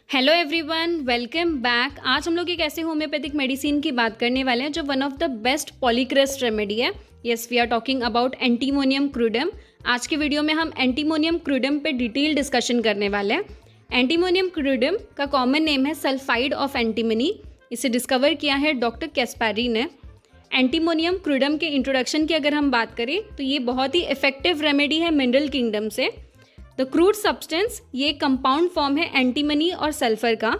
Hello everyone, welcome back. आज हम लोग एक ऐसे होम्योपैथिक मेडिसिन की बात करने वाले हैं जो one of the best polycrest remedy है। Yes, we are talking about antimonium crudum. आज की वीडियो में हम एंटीमोनियम क्रूडम पे डिटेल डिस्कशन करने वाले हैं। एंटीमोनियम क्रूडम का कॉमन नेम है सल्फाइड ऑफ एंटीमनी। इसे डिस्कवर किया है डॉक्टर कैस्पारी ने। एंटीमोनियम क्रूडम के इंट्रोडक्शन की अगर हम बात करें तो ये बहुत ही इफेक्टिव रेमेडी है मिनरल किंगडम से। द क्रूड सब्सटेंस ये कंपाउंड फॉर्म है एंटीमनी और सल्फर का।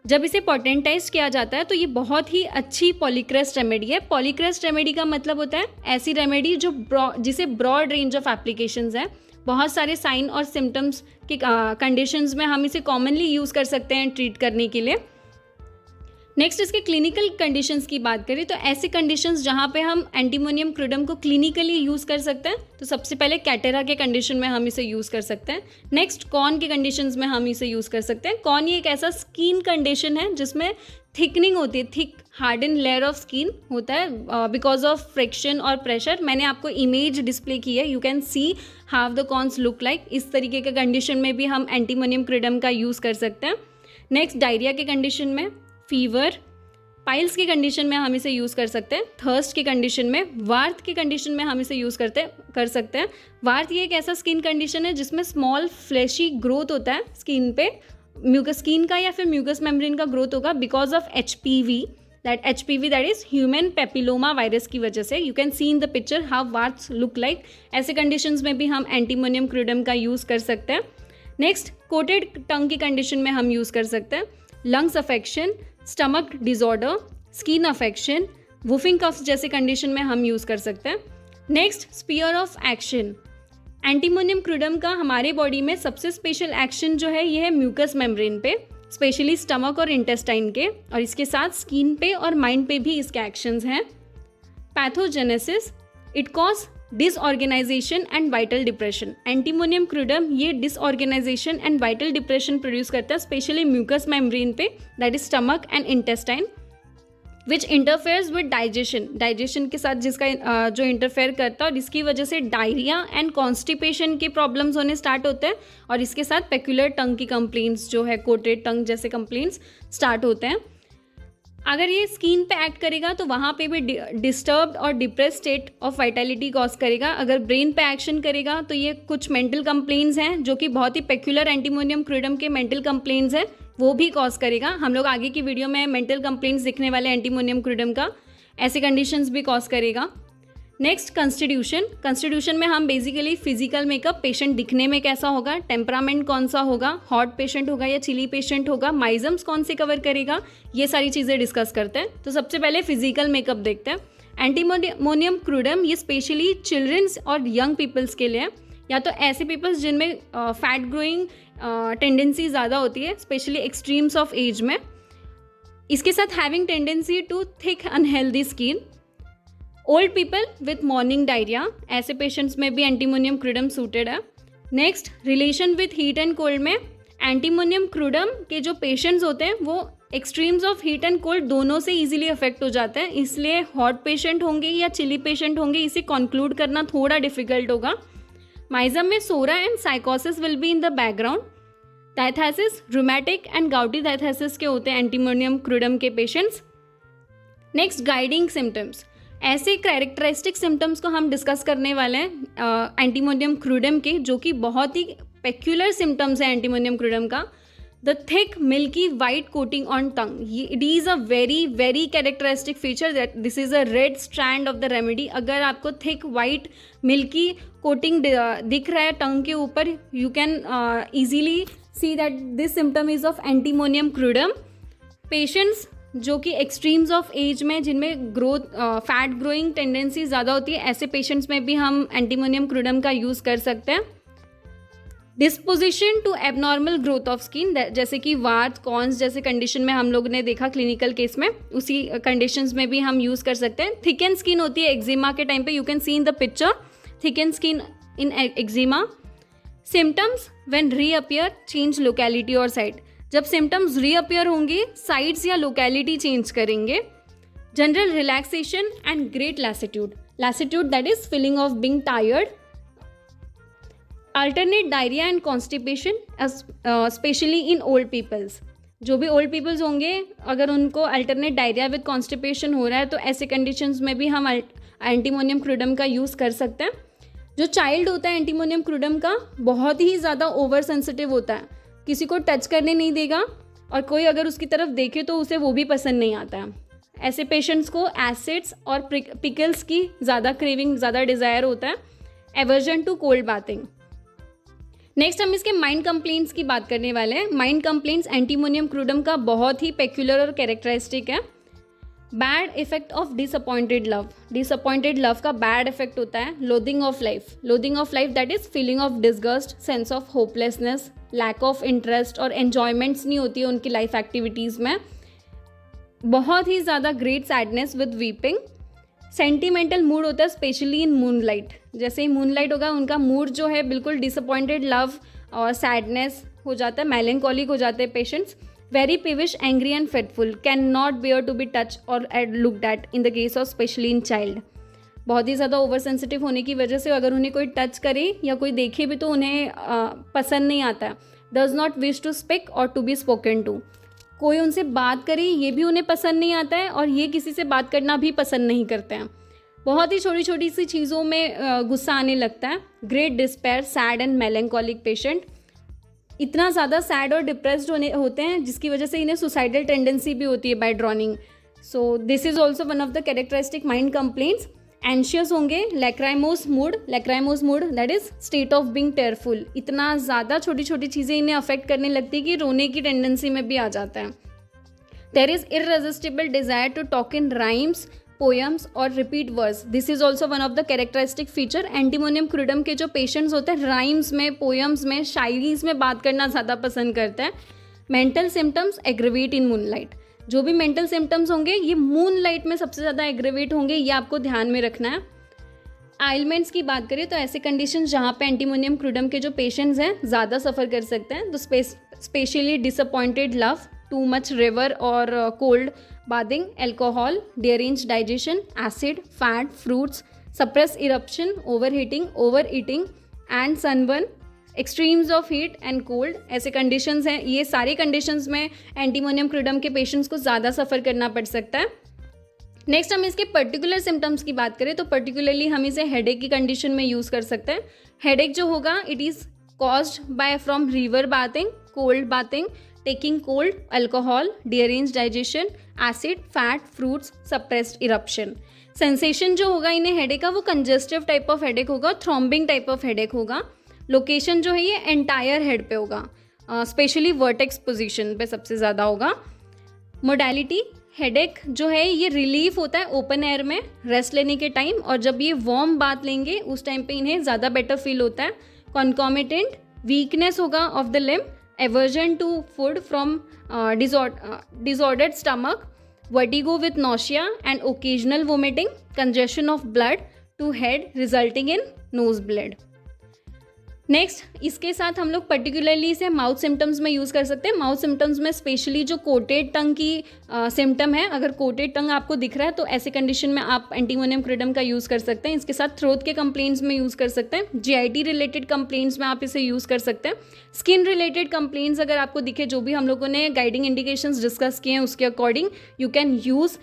जब इसे पोटेंटाइज किया जाता है तो ये बहुत ही अच्छी पॉलीक्रेस्ट रेमेडी है। पॉलीक्रेस्ट रेमेडी का मतलब होता है ऐसी रेमेडी जिसे ब्रॉड रेंज ऑफ एप्लीकेशंस है। बहुत सारे साइन और सिम्टम्स के कंडीशंस में हम इसे कॉमनली यूज़ कर सकते हैं ट्रीट करने के लिए। नेक्स्ट, इसके क्लिनिकल कंडीशंस की बात करें तो ऐसे कंडीशंस जहाँ पे हम एंटीमोनियम क्रूडम को क्लिनिकली यूज़ कर सकते हैं तो सबसे पहले कैटेरा के कंडीशन में हम इसे यूज़ कर सकते हैं। नेक्स्ट, कॉर्न के कंडीशंस में हम इसे यूज़ कर सकते हैं। कॉर्न ये एक ऐसा स्किन कंडीशन है जिसमें थिकनिंग होती है, thick harden layer of skin होता है बिकॉज ऑफ फ्रिक्शन और प्रेशर। मैंने आपको इमेज डिस्प्ले की है, you can see how the corns look like. इस तरीके के कंडीशन में भी हम एंटीमोनियम क्रूडम का यूज़ कर सकते हैं। नेक्स्ट, डायरिया के कंडीशन में, फीवर, पाइल्स की कंडीशन में हम इसे यूज़ कर सकते हैं। थर्स्ट की कंडीशन में, वार्थ की कंडीशन में हम इसे यूज़ कर सकते हैं। वार्थ ये एक ऐसा स्किन कंडीशन है जिसमें स्मॉल फ्लैशी ग्रोथ होता है स्किन पे, म्यूकस स्किन का या फिर म्यूकस मेम्ब्रेन का ग्रोथ होगा because of HPV that is human papilloma virus की वजह से। You can see in the picture how warts look like. ऐसे कंडीशंस में भी हम एंटीमोनियम क्रूडम का यूज़ कर सकते हैं। नेक्स्ट, कोटेड टंग की कंडीशन में हम यूज़ कर सकते हैं। Lungs affection, stomach disorder, skin affection, whooping coughs जैसे कंडीशन में हम यूज़ कर सकते हैं। Next, sphere of action. Antimonium crudum का हमारे बॉडी में सबसे स्पेशल एक्शन जो है ये है म्यूकस मेम्ब्रेन पे, स्पेशली स्टमक और इंटेस्टाइन के, और इसके साथ स्किन पे और माइंड पे भी इसके एक्शंस हैं। Pathogenesis, it cause disorganisation and vital depression. Antimonium crudum ये disorganisation and vital depression produce करता है स्पेशली म्यूकस मेम्ब्रेन पे, that is stomach and intestine, which interferes with digestion के साथ जिसका जो इंटरफेयर करता है, और इसकी वजह से डायरिया एंड कॉन्स्टिपेशन के प्रॉब्लम्स होने स्टार्ट होते हैं, और इसके साथ पेक्युलर टंग की कंप्लेंट्स जो है, कोटेड टंग जैसे कंप्लेंट्स स्टार्ट होते हैं। अगर ये स्किन पे एक्ट करेगा तो वहाँ पे भी डिस्टर्ब्ड और depress state of Vitality cause करेगा। अगर ब्रेन पे एक्शन करेगा तो ये कुछ मेंटल कंप्लेंट्स हैं जो कि बहुत ही पेक्युलर एंटीमोनियम क्रूडम के मेंटल कंप्लेंट्स हैं, वो भी कॉज करेगा। हम लोग आगे की वीडियो में मेंटल कंप्लेंट्स दिखने वाले एंटीमोनियम क्रूडम का, ऐसे कंडीशंस भी कॉज करेगा। नेक्स्ट, कंस्टिट्यूशन में हम बेसिकली फिजिकल मेकअप, पेशेंट दिखने में कैसा होगा, टेम्परामेंट कौन सा होगा, हॉट पेशेंट होगा या चिली पेशेंट होगा, माइजम्स कौन से कवर करेगा, ये सारी चीज़ें डिस्कस करते हैं। तो सबसे पहले फिजिकल मेकअप देखते हैं। एंटीमोनियम क्रूडम ये स्पेशली चिल्ड्रंस और यंग पीपल्स के लिए है, या तो ऐसे पीपल्स जिनमें फैट ग्रोइंग टेंडेंसी ज़्यादा होती है, स्पेशली एक्सट्रीम्स ऑफ एज में। इसके साथ having tendency to thick unhealthy skin, old people with morning diarrhoea, ऐसे पेशेंट्स में भी एंटीमोनियम क्रूडम सूटेड है। Next, relation with heat and cold में एंटीमोनियम क्रूडम के जो पेशेंट्स होते हैं वो extremes of heat and cold दोनों से इजीली अफेक्ट हो जाते हैं, इसलिए हॉट पेशेंट होंगे या चिली पेशेंट होंगे इसे कंक्लूड करना थोड़ा डिफिकल्ट होगा। माइजम में psora and sycosis will be in the background. Diathesis, rheumatic and gouty diathesis के होते हैं एंटीमोनियम क्रूडम के पेशेंट्स। Next, guiding symptoms. ऐसे कैरेक्टरिस्टिक सिम्टम्स को हम डिस्कस करने वाले हैं एंटीमोनियम क्रूडम के, जो कि बहुत ही पेक्युलर सिम्टम्स है एंटीमोनियम क्रूडम का। The thick milky white coating on tongue, it is a very very characteristic feature that this is a red strand of the remedy. अगर आपको थिक वाइट मिल्की कोटिंग दिख रहा है टंग के ऊपर, you can easily see that this symptom is of antimonium crudum. Patients जो कि extremes of as में जिनमें फैट ग्रोइंग टेंडेंसी ज़्यादा होती है, ऐसे पेशेंट्स में भी हम एंटीमोनियम क्रूडम का यूज़ कर सकते हैं। Disposition to abnormal growth of skin, जैसे कि वार्थ, कॉन्स जैसे कंडीशन में हम लोग ने देखा क्लिनिकल केस में, उसी कंडीशंस में भी हम यूज़ कर सकते हैं। थिकन स्किन होती है एक्जिमा के टाइम पे, you can see in the picture thicken skin in eczema. Symptoms when reappear, change locality और साइट। जब सिम्टम्स रीअपियर होंगे, साइट्स या लोकेलिटी चेंज करेंगे। General relaxation and great lassitude that is feeling of being tired. alternate diarrhea and constipation, especially in old peoples. जो भी old peoples होंगे, अगर उनको अल्टरनेट डायरिया विद कॉन्स्टिपेशन हो रहा है तो ऐसे कंडीशंस में भी हम एंटीमोनियम क्रूडम का यूज़ कर सकते हैं। जो चाइल्ड होता है एंटीमोनियम क्रूडम का बहुत ही ज़्यादा ओवर सेंसिटिव होता है, किसी को टच करने नहीं देगा और कोई अगर उसकी तरफ देखे तो उसे वो भी पसंद नहीं आता है। ऐसे पेशेंट्स को एसिड्स और पिकल्स की ज़्यादा क्रेविंग, ज़्यादा डिज़ायर होता है। Aversion to cold bathing. Next हम इसके माइंड कंप्लेंट्स की बात करने वाले हैं। माइंड कंप्लेंट्स एंटीमोनियम क्रूडम का बहुत ही पेक्यूलर और कैरेक्टरिस्टिक है। Bad effect of disappointed love. Disappointed love का बैड इफेक्ट होता है loathing of life. Loathing of life that is feeling of disgust, sense of hopelessness, lack of interest और enjoyments नहीं होती है उनकी लाइफ एक्टिविटीज़ में। बहुत ही ज़्यादा great sadness with weeping. Sentimental mood होता है स्पेशली इन मूनलाइट। जैसे ही मूनलाइट होगा उनका मूड जो है बिल्कुल डिसअपॉइंटेड लव और सैडनेस हो जाता है, मेलैंकोलिक हो जाते हैं patients. Very peevish, angry and fretful, can not bear to be touch और looked at in the case of specially in child. बहुत ही ज़्यादा ओवर सेंसिटिव होने की वजह से अगर उन्हें कोई टच करे या कोई देखे भी तो उन्हें पसंद नहीं आता है। Does not wish to speak और टू बी स्पोकन टू। कोई उनसे बात करे ये भी उन्हें पसंद नहीं आता है और ये किसी से बात करना भी पसंद नहीं करते हैं। बहुत ही छोटी छोटी सी चीज़ों में गुस्सा आने लगता है। Great despair, sad and melancholic patient. इतना ज़्यादा सैड और डिप्रेस्ड होते हैं जिसकी वजह से इन्हें सुसाइडल टेंडेंसी भी होती है by drowning. So this is also one of the characteristic mind complaints. Anxious होंगे, lachrymose mood. Lachrymose mood that is state of being tearful. इतना ज़्यादा छोटी छोटी चीज़ें इन्हें अफेक्ट करने लगती है कि रोने की टेंडेंसी में भी आ जाता है। There is irresistible desire to talk in rhymes, poems और repeat words. This is also one of the characteristic feature. Antimonium crudum के जो पेशेंट्स होते हैं राइम्स में, पोएम्स में, शायरीज में बात करना ज़्यादा पसंद करते हैं। मेंटल सिम्टम्स एग्रेवेट इन मूनलाइट। जो भी मेंटल सिम्टम्स होंगे ये मूनलाइट में सबसे ज़्यादा एग्रेवेट होंगे, ये आपको ध्यान में रखना है। आइलमेंट्स की बात करें तो ऐसे कंडीशन जहाँ पे एंटीमोनियम क्रूडम के जो पेशेंट्स हैं ज़्यादा सफ़र कर सकते हैं। तो specially disappointed love, too much river और cold bathing, alcohol, derange digestion, acid, fat, fruits, suppress eruption, over heating, over eating and sunburn, extremes of heat and cold. ऐसे कंडीशंस हैं। ये सारी कंडीशंस में एंटीमोनियम क्रूडम के patients को ज़्यादा सफ़र करना पड़ सकता है। नेक्स्ट हम इसके पर्टिकुलर सिम्टम्स की बात करें तो पर्टिकुलरली हम इसे हेडेक की कंडीशन में यूज़ कर सकते हैं। हेडेक जो होगा it is caused by from river bathing, cold bathing, taking cold, alcohol, derange digestion, acid, fat, fruits, suppressed eruption. Sensation जो होगा इन्हें हेडेक का वो कंजेस्टिव टाइप ऑफ हेडेक होगा, थ्रॉम्बिंग टाइप ऑफ हेडेक होगा। लोकेशन जो है ये एंटायर हेड पे होगा, स्पेशली वर्टेक्स पोजीशन पे सबसे ज़्यादा होगा। मोडालिटी, हेडेक जो है ये रिलीफ होता है ओपन एयर में रेस्ट लेने के टाइम, और जब ये वार्म बाथ लेंगे उस टाइम पे इन्हें ज़्यादा बेटर फील होता है। कॉन्कॉमिटेंट वीकनेस होगा of the limb, aversion to food from disordered stomach, vertigo with nausea and occasional vomiting, congestion of blood to head resulting in nose blood. Next इसके साथ हम लोग पर्टिकुलरली इसे माउथ सिम्टम्स में use कर सकते हैं। माउथ सिम्टम्स में स्पेशली जो कोटेड टंग की सिम्टम है, अगर कोटेड टंग आपको दिख रहा है तो ऐसे कंडीशन में आप एंटीमोनियम क्रूडम का यूज़ कर सकते हैं। इसके साथ थ्रोट के कंप्लेंट्स में यूज़ कर सकते हैं। जीआईटी रिलेटेड कंप्लेंट्स में आप इसे यूज़ कर सकते हैं। स्किन रिलेटेड कंप्लेंट्स अगर आपको दिखे, जो भी हम लोगों ने गाइडिंग इंडिकेशंस डिस्कस किए हैं उसके according you can use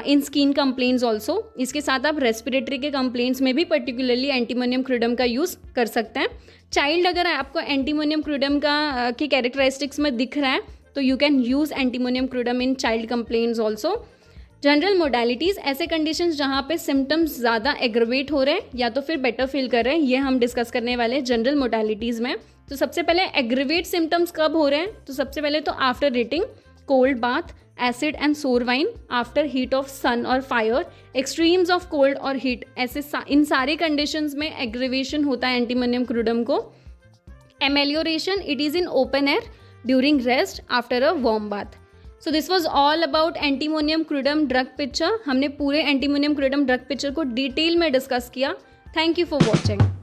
in skin complaints also. इसके साथ आप रेस्पिरेटरी के कंप्लेंट्स में भी पर्टिकुलरली एंटीमोनियम क्रूडम का यूज़ कर सकते हैं। चाइल्ड अगर आपको एंटीमोनियम क्रूडम का की कैरेक्टरिस्टिक्स में दिख रहा है तो you can use antimonium crudum in child complaints also. General modalities, ऐसे कंडीशंस जहाँ पे सिम्टम्स ज़्यादा एग्रवेट हो रहे हैं या तो फिर बेटर फील कर रहे हैं, ये हम डिस्कस करने वाले हैं जनरल मोडालिटीज़ में। तो सबसे पहले एग्रवेट सिम्टम्स कब हो रहे हैं, तो सबसे पहले तो after reading, cold bath, acid and सोर वाइन, आफ्टर हीट ऑफ सन और फायर, एक्सट्रीम्स ऑफ कोल्ड और हीट, ऐसे इन सारे कंडीशंस में एग्रीवेशन होता है एंटीमोनियम क्रूडम को। एमेलियोरेशन, it is in open air during rest after a warm bath. So this was all about antimonium crudum drug picture. हमने पूरे एंटीमोनियम क्रूडम ड्रग पिक्चर को डिटेल में डिस्कस किया। Thank you for watching.